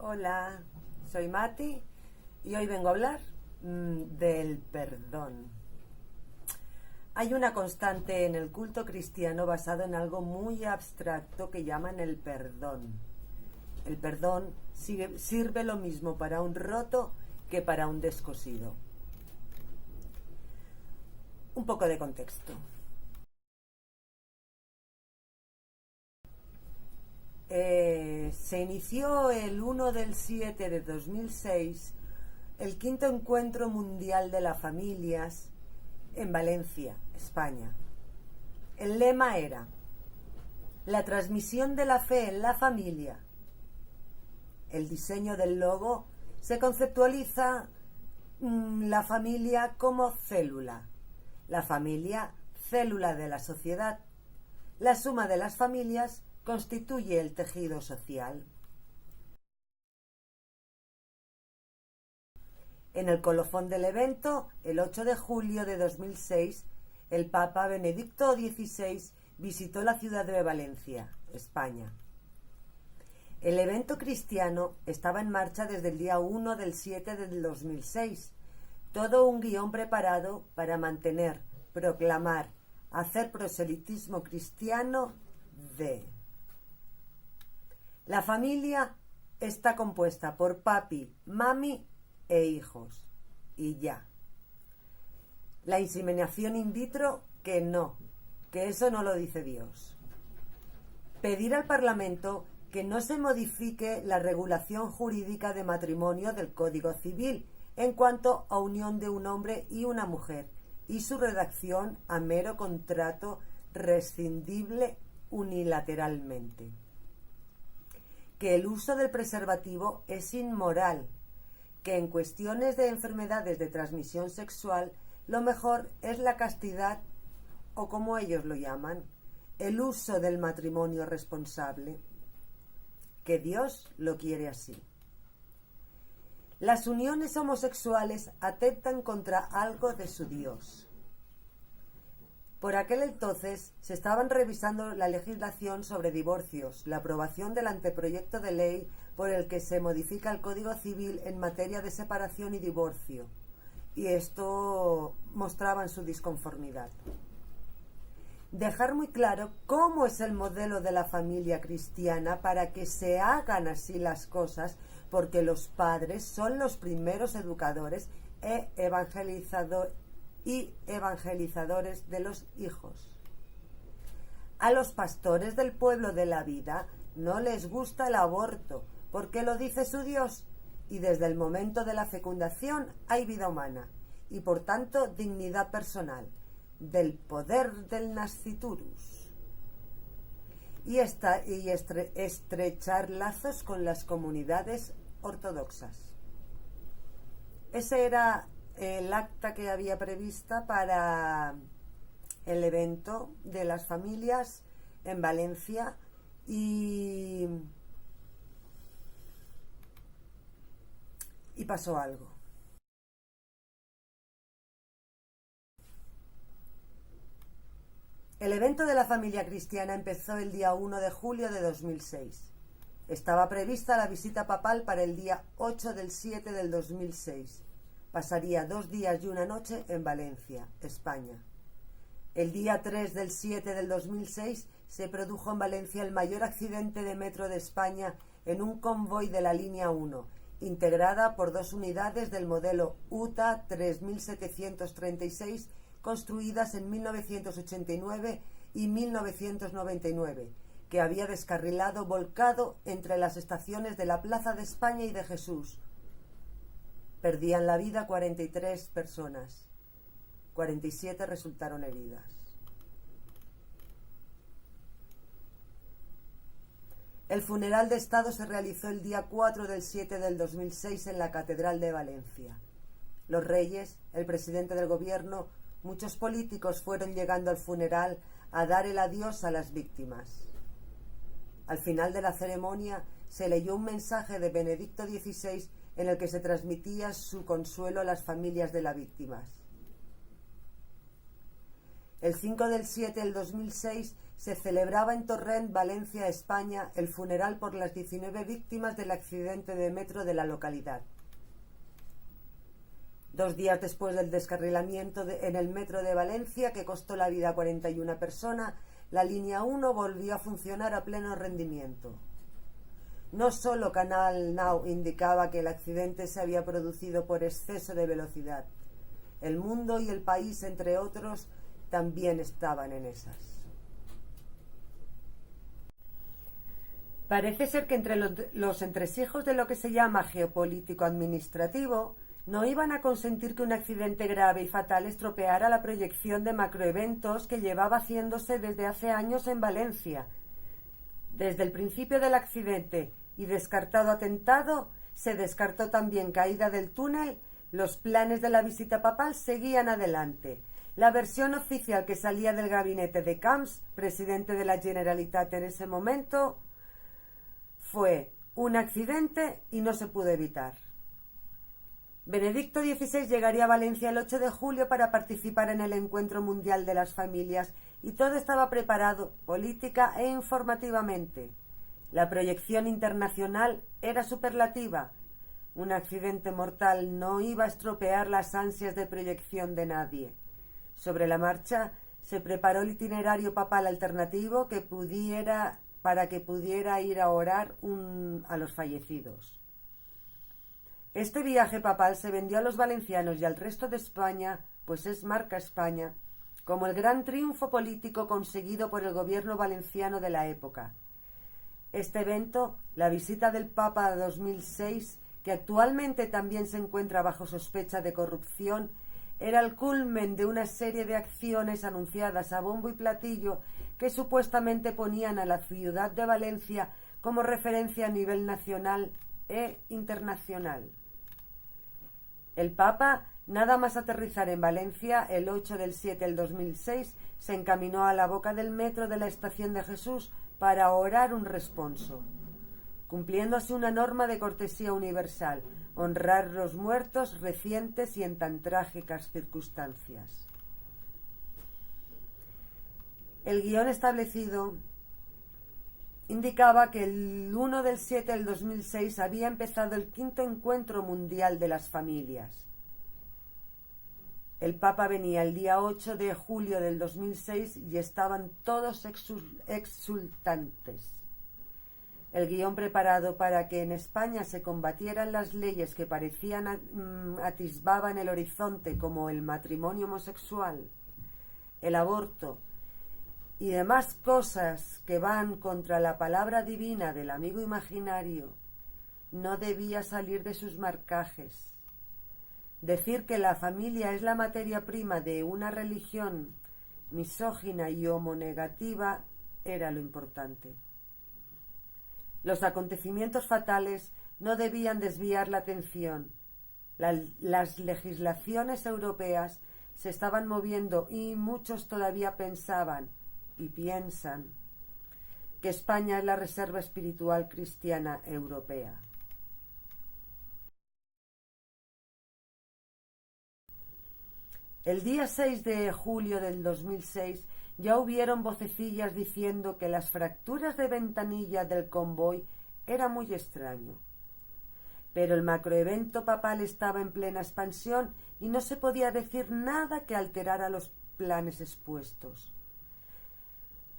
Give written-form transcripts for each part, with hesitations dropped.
Hola, soy Mati y hoy vengo a hablar del perdón. Hay una constante en el culto cristiano basado en algo muy abstracto que llaman el perdón. El perdón sirve lo mismo para un roto que para un descosido. Un poco de contexto. Se inició el 1/7 de 2006 el quinto encuentro mundial de las familias en Valencia, España. El lema era la transmisión de la fe en la familia. El diseño del logo se conceptualiza la familia como célula. La familia, célula de la sociedad. La suma de las familias constituye el tejido social. En el colofón del evento, el 8 de julio de 2006, el Papa Benedicto XVI visitó la ciudad de Valencia, España. El evento cristiano estaba en marcha desde el día 1/7 del 2006, todo un guión preparado para mantener, proclamar, hacer proselitismo cristiano de... La familia está compuesta por papi, mami e hijos. Y ya. La inseminación in vitro, que no, que eso no lo dice Dios. Pedir al Parlamento que no se modifique la regulación jurídica de matrimonio del Código Civil en cuanto a unión de un hombre y una mujer y su redacción a mero contrato rescindible unilateralmente. Que el uso del preservativo es inmoral, que en cuestiones de enfermedades de transmisión sexual lo mejor es la castidad o, como ellos lo llaman, el uso del matrimonio responsable, que Dios lo quiere así. Las uniones homosexuales atentan contra algo de su Dios. Por aquel entonces se estaban revisando la legislación sobre divorcios, la aprobación del anteproyecto de ley por el que se modifica el Código Civil en materia de separación y divorcio, y esto mostraban su disconformidad. Dejar muy claro cómo es el modelo de la familia cristiana para que se hagan así las cosas, porque los padres son los primeros educadores e evangelizadores de los hijos. A los pastores del pueblo de la vida no les gusta el aborto, porque lo dice su Dios, y desde el momento de la fecundación hay vida humana, y por tanto dignidad personal, del poder del nasciturus. Y estrechar lazos con las comunidades ortodoxas. Ese era el acta que había prevista para el evento de las familias en Valencia y pasó algo. El evento de la familia cristiana empezó el día 1 de julio de 2006. Estaba prevista la visita papal para el día 8/7 del 2006. Pasaría 2 días y una noche en Valencia, España. El día 3/7 del 2006 se produjo en Valencia el mayor accidente de metro de España en un convoy de la línea 1, integrada por 2 unidades del modelo UTA 3736, construidas en 1989 y 1999, que había descarrilado volcado entre las estaciones de la Plaza de España y de Jesús. Perdían la vida 43 personas. 47 resultaron heridas. El funeral de Estado se realizó el día 4/7 del 2006 en la Catedral de Valencia. Los reyes, el presidente del gobierno, muchos políticos fueron llegando al funeral a dar el adiós a las víctimas. Al final de la ceremonia se leyó un mensaje de Benedicto XVI en el que se transmitía su consuelo a las familias de las víctimas. El 5/7 del 2006 se celebraba en Torrent, Valencia, España, el funeral por las 19 víctimas del accidente de metro de la localidad. 2 días después del descarrilamiento en el metro de Valencia, que costó la vida a 41 personas, la línea 1 volvió a funcionar a pleno rendimiento. No solo Canal Now indicaba que el accidente se había producido por exceso de velocidad. El Mundo y El País, entre otros, también estaban en esas. Parece ser que entre los entresijos de lo que se llama geopolítico-administrativo no iban a consentir que un accidente grave y fatal estropeara la proyección de macroeventos que llevaba haciéndose desde hace años en Valencia. Desde el principio del accidente y descartado atentado, se descartó también caída del túnel. Los planes de la visita papal seguían adelante. La versión oficial que salía del gabinete de Camps, presidente de la Generalitat en ese momento, fue un accidente y no se pudo evitar. Benedicto XVI llegaría a Valencia el 8 de julio para participar en el Encuentro Mundial de las Familias y todo estaba preparado política e informativamente. La proyección internacional era superlativa. Un accidente mortal no iba a estropear las ansias de proyección de nadie. Sobre la marcha se preparó el itinerario papal alternativo para que pudiera ir a orar a los fallecidos. Este viaje papal se vendió a los valencianos y al resto de España, pues es marca España, como el gran triunfo político conseguido por el gobierno valenciano de la época. Este evento, la visita del Papa 2006, que actualmente también se encuentra bajo sospecha de corrupción, era el culmen de una serie de acciones anunciadas a bombo y platillo que supuestamente ponían a la ciudad de Valencia como referencia a nivel nacional e internacional. El Papa, nada más aterrizar en Valencia el 8 del 7 del 2006, se encaminó a la boca del metro de la Estación de Jesús para orar un responso, cumpliendo así una norma de cortesía universal: honrar los muertos recientes y en tan trágicas circunstancias. El guión establecido indicaba que el 1 del 7 del 2006 había empezado el 5º Encuentro Mundial de las Familias. El Papa venía el día 8 de julio del 2006 y estaban todos exultantes. El guión preparado para que en España se combatieran las leyes que parecían atisbaban el horizonte, como el matrimonio homosexual, el aborto y demás cosas que van contra la palabra divina del amigo imaginario, no debía salir de sus marcajes. Decir que la familia es la materia prima de una religión misógina y homonegativa era lo importante. Los acontecimientos fatales no debían desviar la atención. Las legislaciones europeas se estaban moviendo y muchos todavía pensaban y piensan que España es la reserva espiritual cristiana europea. El día 6 de julio del 2006 ya hubieron vocecillas diciendo que las fracturas de ventanilla del convoy era muy extraño. Pero el macroevento papal estaba en plena expansión y no se podía decir nada que alterara los planes expuestos.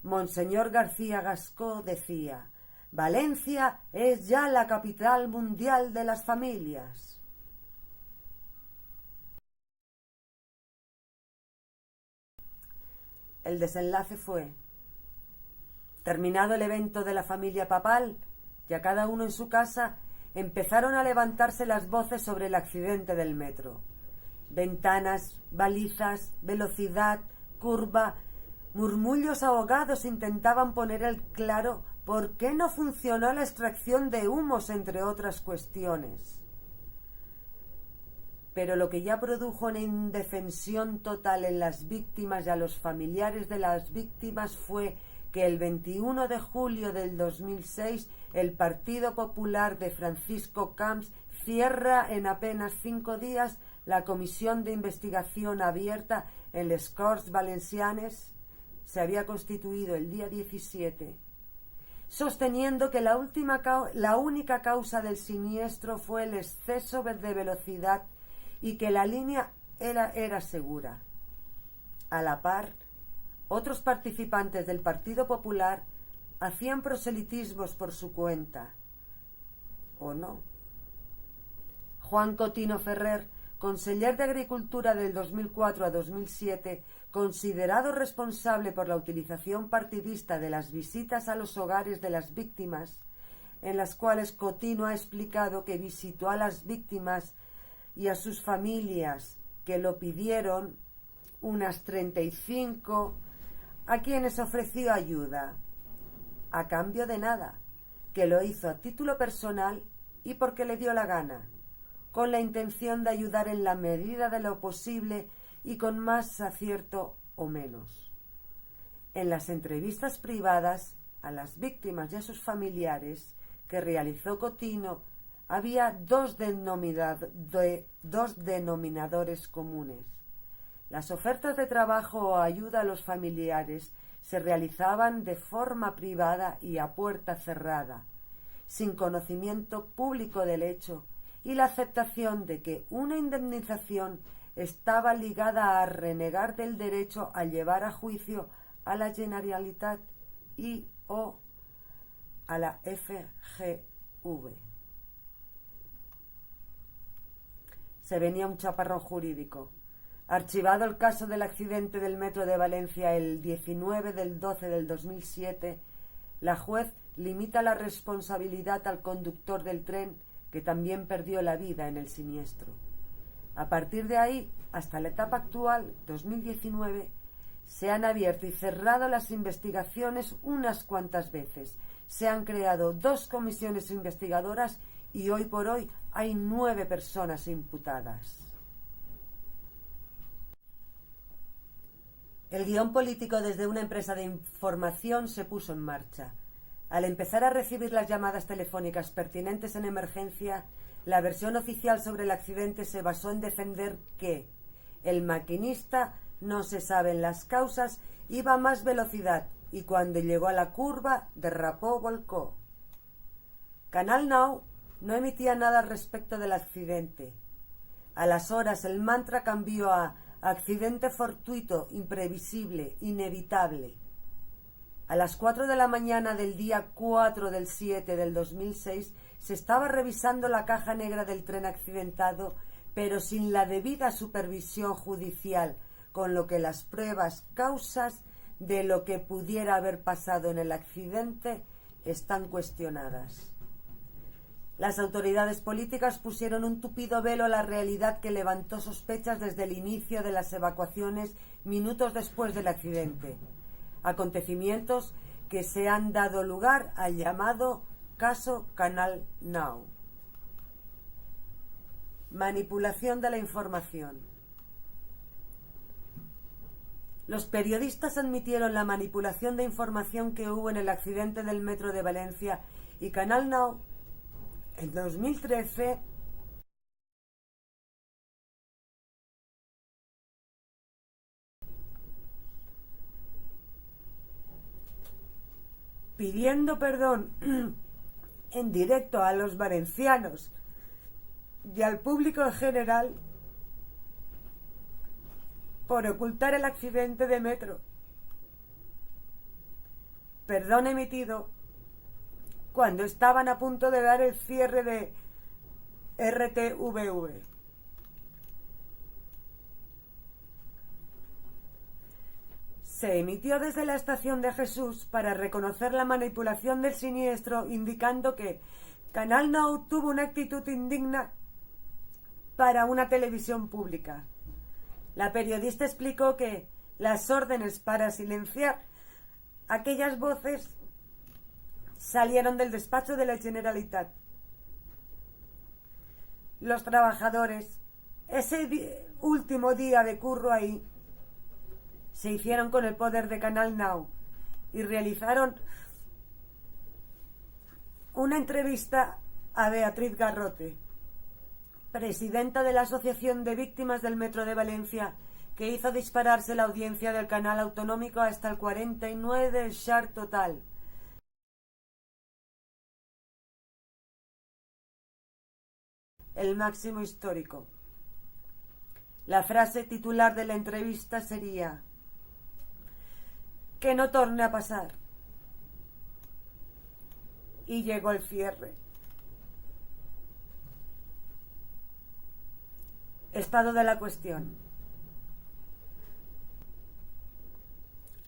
Monseñor García Gascó decía: Valencia es ya la capital mundial de las familias. El desenlace fue: terminado el evento de la familia papal, ya cada uno en su casa, empezaron a levantarse las voces sobre el accidente del metro. Ventanas, balizas, velocidad, curva, murmullos ahogados intentaban poner el claro por qué no funcionó la extracción de humos, entre otras cuestiones. Pero lo que ya produjo una indefensión total en las víctimas y a los familiares de las víctimas fue que el 21 de julio del 2006 el Partido Popular de Francisco Camps cierra en apenas 5 días la comisión de investigación abierta en les Corts Valencianes se había constituido el día 17, sosteniendo que la única causa del siniestro fue el exceso de velocidad y que la línea era segura. A la par, otros participantes del Partido Popular hacían proselitismos por su cuenta, ¿o no? Juan Cotino Ferrer, conseller de Agricultura del 2004 a 2007, considerado responsable por la utilización partidista de las visitas a los hogares de las víctimas, en las cuales Cotino ha explicado que visitó a las víctimas y a sus familias que lo pidieron, unas 35, a quienes ofreció ayuda, a cambio de nada, que lo hizo a título personal y porque le dio la gana, con la intención de ayudar en la medida de lo posible y con más acierto o menos. En las entrevistas privadas a las víctimas y a sus familiares que realizó Cotino, había dos denominadores comunes. Las ofertas de trabajo o ayuda a los familiares se realizaban de forma privada y a puerta cerrada, sin conocimiento público del hecho, y la aceptación de que una indemnización estaba ligada a renegar del derecho a llevar a juicio a la Generalitat y o a la FGV. Se venía un chaparrón jurídico. Archivado el caso del accidente del metro de Valencia el 19/12/2007, la juez limita la responsabilidad al conductor del tren, que también perdió la vida en el siniestro. A partir de ahí, hasta la etapa actual, 2019, se han abierto y cerrado las investigaciones unas cuantas veces. Se han creado 2 comisiones investigadoras y hoy por hoy hay 9 personas imputadas. El guión político desde una empresa de información se puso en marcha. Al empezar a recibir las llamadas telefónicas pertinentes en emergencia, la versión oficial sobre el accidente se basó en defender que el maquinista, no se saben las causas, iba a más velocidad y cuando llegó a la curva derrapó, volcó. Canal Now no emitía nada al respecto del accidente. A las horas el mantra cambió a accidente fortuito, imprevisible, inevitable. A las 4 de la mañana del día 4/7/2006 se estaba revisando la caja negra del tren accidentado, pero sin la debida supervisión judicial, con lo que las pruebas, causas de lo que pudiera haber pasado en el accidente están cuestionadas. Las autoridades políticas pusieron un tupido velo a la realidad que levantó sospechas desde el inicio de las evacuaciones minutos después del accidente. Acontecimientos que se han dado lugar al llamado caso Canal Now. Manipulación de la información. Los periodistas admitieron la manipulación de información que hubo en el accidente del metro de Valencia y Canal Now en 2013 pidiendo perdón en directo a los valencianos y al público en general por ocultar el accidente de metro. Perdón emitido cuando estaban a punto de dar el cierre de RTVV. Se emitió desde la estación de Jesús para reconocer la manipulación del siniestro, indicando que Canal Now tuvo una actitud indigna para una televisión pública. La periodista explicó que las órdenes para silenciar aquellas voces salieron del despacho de la Generalitat. Los trabajadores, ese último día de curro ahí, se hicieron con el poder de Canal Now y realizaron una entrevista a Beatriz Garrote, presidenta de la Asociación de Víctimas del Metro de Valencia, que hizo dispararse la audiencia del canal autonómico hasta el 49 del share total. El máximo histórico. La frase titular de la entrevista sería: que no torne a pasar. Y llegó el cierre. Estado de la cuestión.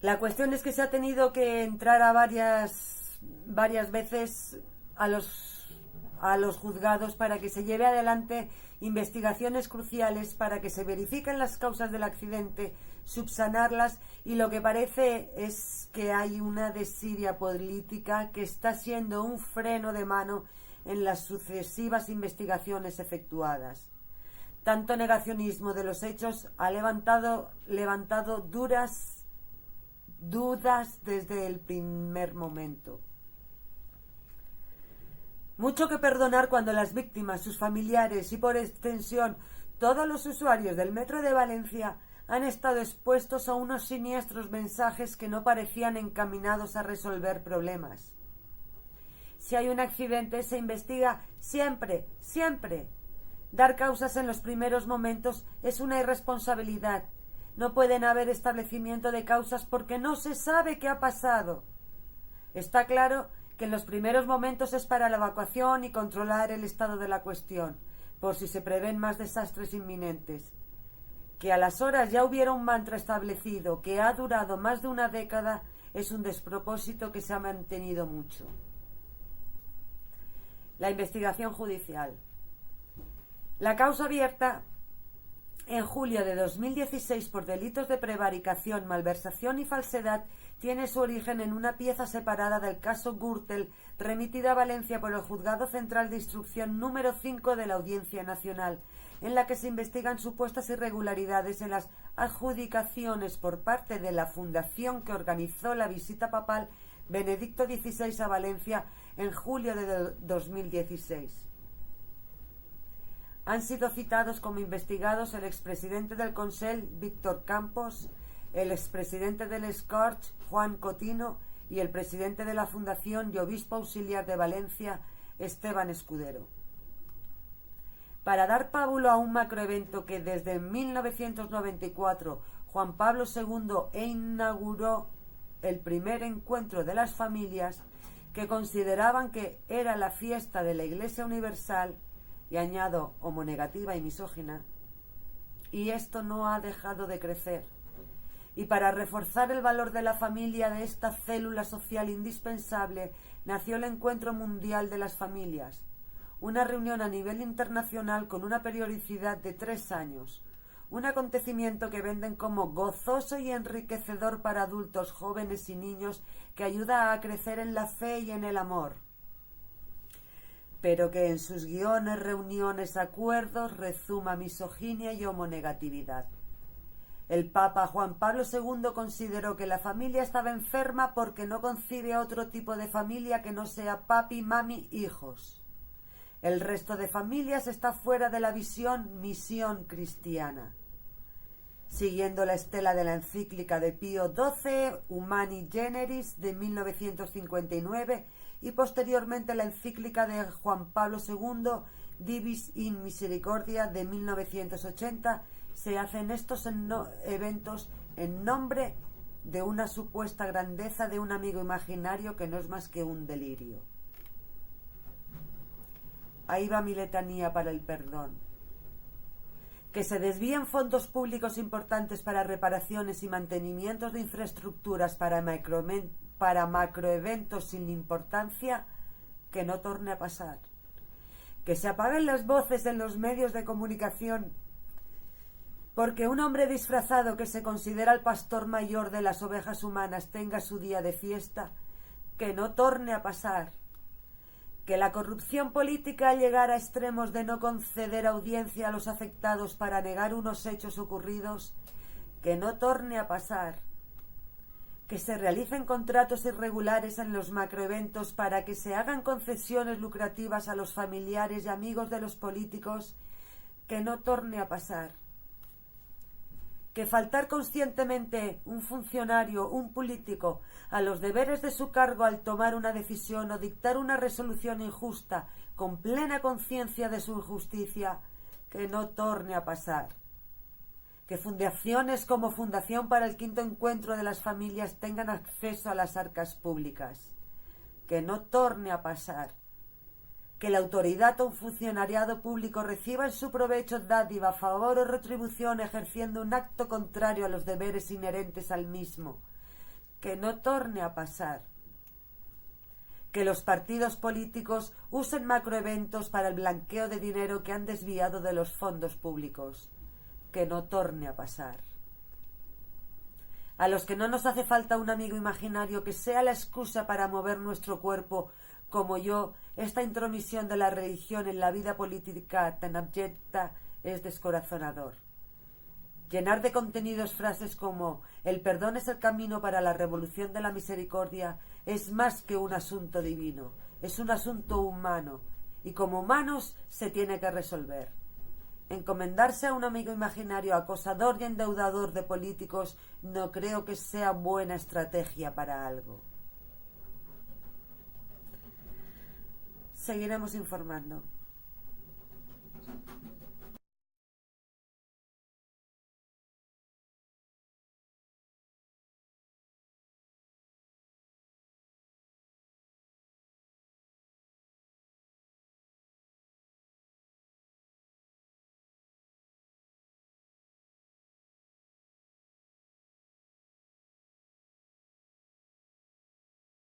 La cuestión es que se ha tenido que entrar a varias veces a los juzgados para que se lleve adelante investigaciones cruciales para que se verifiquen las causas del accidente, subsanarlas, y lo que parece es que hay una desidia política que está siendo un freno de mano en las sucesivas investigaciones efectuadas. Tanto negacionismo de los hechos ha levantado duras dudas desde el primer momento. Mucho que perdonar cuando las víctimas, sus familiares y por extensión todos los usuarios del metro de Valencia han estado expuestos a unos siniestros mensajes que no parecían encaminados a resolver problemas. Si hay un accidente, se investiga siempre, siempre. Dar causas en los primeros momentos es una irresponsabilidad. No pueden haber establecimiento de causas porque no se sabe qué ha pasado. Está claro que en los primeros momentos es para la evacuación y controlar el estado de la cuestión, por si se prevén más desastres inminentes. Que a las horas ya hubiera un mantra establecido que ha durado más de una década es un despropósito que se ha mantenido mucho. La investigación judicial. La causa abierta en julio de 2016 por delitos de prevaricación, malversación y falsedad tiene su origen en una pieza separada del caso Gürtel, remitida a Valencia por el Juzgado Central de Instrucción número 5 de la Audiencia Nacional, en la que se investigan supuestas irregularidades en las adjudicaciones por parte de la fundación que organizó la visita papal Benedicto XVI a Valencia en julio de 2016. Han sido citados como investigados el expresidente del Consell, Víctor Campos, el expresidente del Scorch, Juan Cotino, y el presidente de la Fundación y obispo auxiliar de Valencia, Esteban Escudero. Para dar pábulo a un macroevento que desde 1994 Juan Pablo II inauguró el primer encuentro de las familias, que consideraban que era la fiesta de la Iglesia Universal, y añado homonegativa y misógina, y esto no ha dejado de crecer. Y para reforzar el valor de la familia, de esta célula social indispensable, nació el Encuentro Mundial de las Familias, una reunión a nivel internacional con una periodicidad de 3 años, un acontecimiento que venden como gozoso y enriquecedor para adultos, jóvenes y niños, que ayuda a crecer en la fe y en el amor, pero que en sus guiones, reuniones, acuerdos rezuma misoginia y homonegatividad. El Papa Juan Pablo II consideró que la familia estaba enferma porque no concibe otro tipo de familia que no sea papi, mami, hijos. El resto de familias está fuera de la misión cristiana. Siguiendo la estela de la encíclica de Pío XII, Humani Generis, de 1959, y posteriormente la encíclica de Juan Pablo II, Divis in Misericordia, de 1980, se hacen estos eventos en nombre de una supuesta grandeza de un amigo imaginario que no es más que un delirio. Ahí va mi letanía para el perdón. Que se desvíen fondos públicos importantes para reparaciones y mantenimientos de infraestructuras para macroeventos sin importancia, que no torne a pasar. Que se apaguen las voces en los medios de comunicación porque un hombre disfrazado que se considera el pastor mayor de las ovejas humanas tenga su día de fiesta, que no torne a pasar. Que la corrupción política al llegar a extremos de no conceder audiencia a los afectados para negar unos hechos ocurridos, que no torne a pasar. Que se realicen contratos irregulares en los macroeventos para que se hagan concesiones lucrativas a los familiares y amigos de los políticos, que no torne a pasar. que faltar conscientemente un funcionario, un político, a los deberes de su cargo al tomar una decisión o dictar una resolución injusta con plena conciencia de su injusticia, que no torne a pasar. Que fundaciones como Fundación para el Quinto Encuentro de las Familias tengan acceso a las arcas públicas. Que no torne a pasar. Que la autoridad o un funcionariado público reciba en su provecho dádiva, favor o retribución ejerciendo un acto contrario a los deberes inherentes al mismo. Que no torne a pasar. Que los partidos políticos usen macroeventos para el blanqueo de dinero que han desviado de los fondos públicos. Que no torne a pasar. A los que no nos hace falta un amigo imaginario que sea la excusa para mover nuestro cuerpo, como yo, esta intromisión de la religión en la vida política tan abyecta es descorazonador. Llenar de contenidos frases como «el perdón es el camino para la revolución de la misericordia» es más que un asunto divino, es un asunto humano, y como humanos se tiene que resolver. Encomendarse a un amigo imaginario acosador y endeudador de políticos no creo que sea buena estrategia para algo. Seguiremos informando.